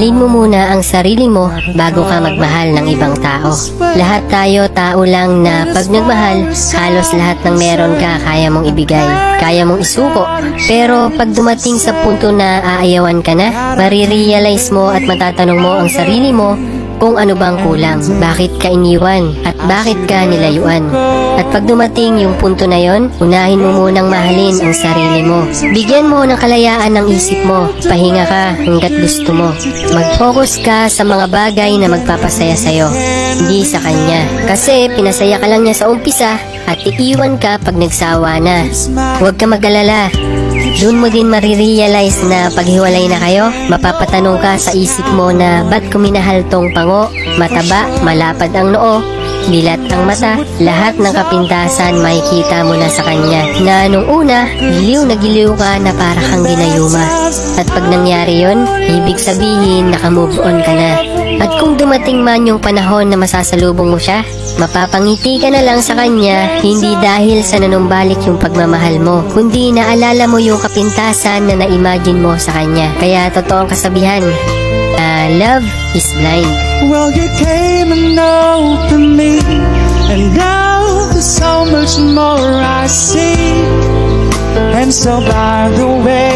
Mahalin mo muna ang sarili mo bago ka magmahal ng ibang tao. Lahat tayo tao lang na pag nagmahal, halos lahat ng meron ka kaya mong ibigay, kaya mong isuko. Pero pag dumating sa punto na aayawan ka na, marirealize mo at matatanong mo ang sarili mo kung ano bang kulang, bakit ka iniwan, at bakit ka nilayuan. At pag dumating yung punto na yon, unahin mo munang mahalin ang sarili mo. Bigyan mo ng kalayaan ng isip mo, pahinga ka hanggat gusto mo. Mag-focus ka sa mga bagay na magpapasaya sa'yo, hindi sa kanya. Kasi pinasaya ka lang niya sa umpisa at iiwan ka pag nagsawa na. Huwag ka mag-alala. Doon mo din marirealize na paghiwalay na kayo, mapapatanong ka sa isip mo na ba't ko minahal tong pango, mataba, malapad ang noo, bilat ang mata, lahat ng kapintasan makikita mo na sa kanya. Na nung una, giliw ka na para kang ginayuma. At pag nangyari yon, ibig sabihin naka-move on ka na. At kung dumating man yung panahon na masasalubong mo siya, mapapangiti ka na lang sa kanya, hindi dahil sa nanumbalik yung pagmamahal mo, kundi naalala mo yung kapintasan na na-imagine mo sa kanya. Kaya totoo ang kasabihan, love is blind. Well, you came and opened me, and now there's so much more I see. And so by the way